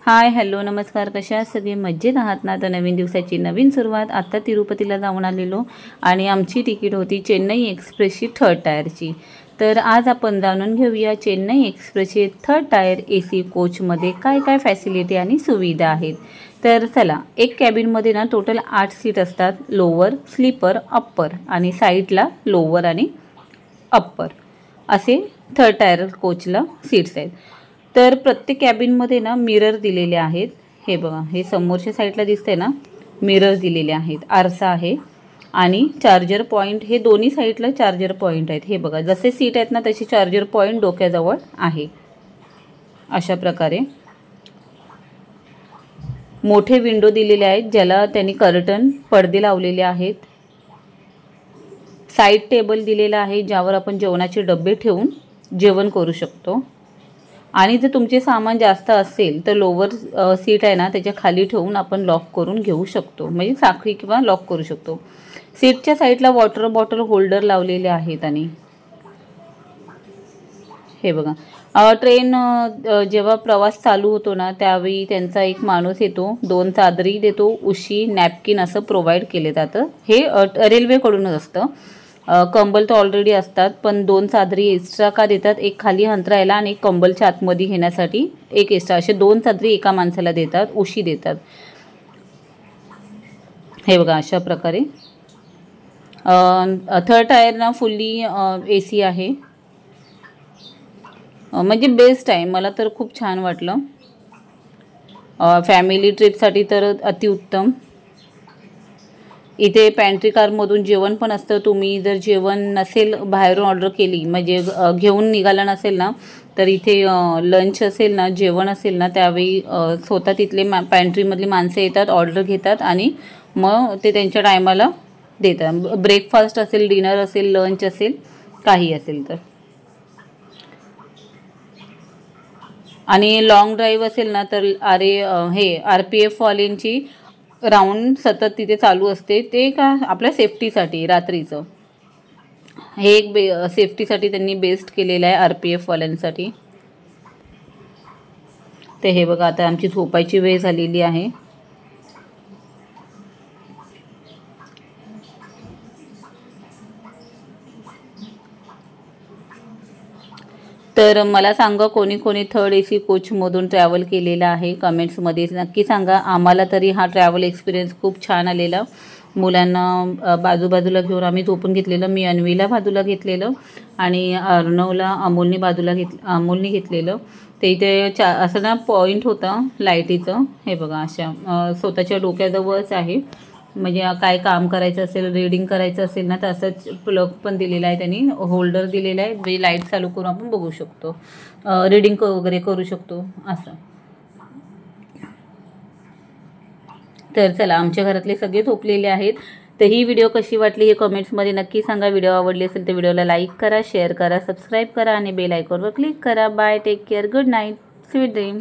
Hi hello नमस्कार, कशा आहात सगळे? मजेत आहात ना? तर नवीन दिवसाची नवीन सुरुवात. आता तिरुपतीला जाऊन आलेलो आणि आमची तिकीट होती चेन्नई एक्सप्रेसची 3rd टायरची. तर आज आपण जाणून घेऊया चेन्नई एक्सप्रेसचे 3rd टायर AC कोचमध्ये काय काय फॅसिलिटी आणि सुविधा आहेत. तर चला, एक कॅबिनमध्ये ना टोटल 8 सीट असतात. लोअर, स्लीपर, अप्पर आणि साईडला लोअर आणि अप्पर असे 3rd टायर कोचला सीट्स आहेत. तर प्रत्येक कॅबिनमध्ये ना मिरर दिलेले आहेत. हे बघा, हे समोरच्या साईडला दिसते ना, मिरर दिलेले आहेत, आरसा आहे आणि चार्जर पॉईंट. हे दोन्ही साईडला चार्जर पॉईंट आहेत. हे बघा, जसे सीट आहेत ना तसे चार्जर पॉईंट डोक्याजवळ आहे. अशा प्रकारे मोठे विंडो दिलेले आहेत, ज्याला त्यांनी कर्टन पडदे लावलेले आहेत. साईड टेबल दिलेला आहे, ज्यावर आपण जेवणाचे डबे ठेवून जेवण करू शकतो. आणि जर तुमचे सामान जास्त असेल तर लोअर सीट आहे ना, त्याच्या खाली ठेवून आपण लॉक करून घेऊ शकतो, म्हणजे साखळी किंवा लॉक करू शकतो. सीटच्या साईडला वॉटर बॉटल होल्डर लावलेले आहेत. आणि हे बघा, ट्रेन जेव्हा प्रवास चालू होतो ना, त्यावेळी त्यांचा एक माणूस येतो, 2 चादरी देतो, उशी, नॅपकिन असं प्रोव्हाइड केले जातं. हे रेल्वेकडूनच असतं. कंबल तर ऑलरेडी असतात, पण 2 चादरी एक्स्ट्रा का देतात? एक खाली अंतरायला आणि एक कंबलच्या आतमध्ये घेण्यासाठी एक एक्स्ट्रा, असे 2 चादरी एका माणसाला देतात, उशी देतात. हे बघा, अशा प्रकारे 3rd टायर ना फुल्ली AC आहे. म्हणजे बेस्ट आहे, मला तर खूप छान वाटलं. फॅमिली ट्रिपसाठी तर अतिउत्तम. इथे पॅन्ट्री कारमधून जेवण पण असतं. तुम्ही जर जेवण नसेल, बाहेरून ऑर्डर केली, म्हणजे घेऊन निघाला नसेल ना, तर इथे लंच असेल ना, जेवण असेल ना, त्यावेळी स्वतः तिथले पॅन्ट्रीमधली माणसं येतात, ऑर्डर घेतात आणि मग ते त्यांच्या टायमाला देतात. ब्रेकफास्ट असेल, डिनर असेल, लंच असेल, काही असेल तर. आणि लॉंग ड्राईव्ह असेल ना, तर हे RPF वाल्यांची राऊंड सतत तिथे चालू असते. ते का आपल्या सेफ्टीसाठी रात्रीचं, हे एक सेफ्टीसाठी त्यांनी बेस्ट केलेलं आहे RPF वाल्यांसाठी. ते हे बघा, आता आमची झोपायची वेळ झालेली आहे. तर मला सांगा, कोणी कोणी 3rd AC कोचमधून ट्रॅव्हल केलेलं आहे, कमेंट्समध्ये नक्की सांगा. आम्हाला तरी हा ट्रॅव्हल एक्सपिरियन्स खूप छान आलेला. मुलांना बाजूला घेऊन आम्ही झोपून घेतलेलं. मी अन्वीला बाजूला घेतलेलं आणि अर्णवला अमोलने घेतलेलं. ते इथे असं ना पॉईंट होता लाईटीचं. हे बघा, अशा स्वतःच्या डोक्याजवळच आहे. म्हणजे काय काम करायचं असेल, रीडिंग करायचं असेल ना, तर असंच प्लग पण दिलेला आहे त्यांनी, होल्डर दिलेला आहे, म्हणजे लाईट चालू करून आपण बघू शकतो, रीडिंग वगैरे करू शकतो असं. तर चला, आमच्या घरातले सगळे झोपलेले आहेत. तर ही व्हिडिओ कशी वाटली हे कमेंट्समध्ये नक्की सांगा. व्हिडिओ आवडली असेल तर व्हिडिओला लाईक करा, शेअर करा, सबस्क्राईब करा आणि बेल आयकॉनवर क्लिक करा. Bye, take care, good night, sweet dream.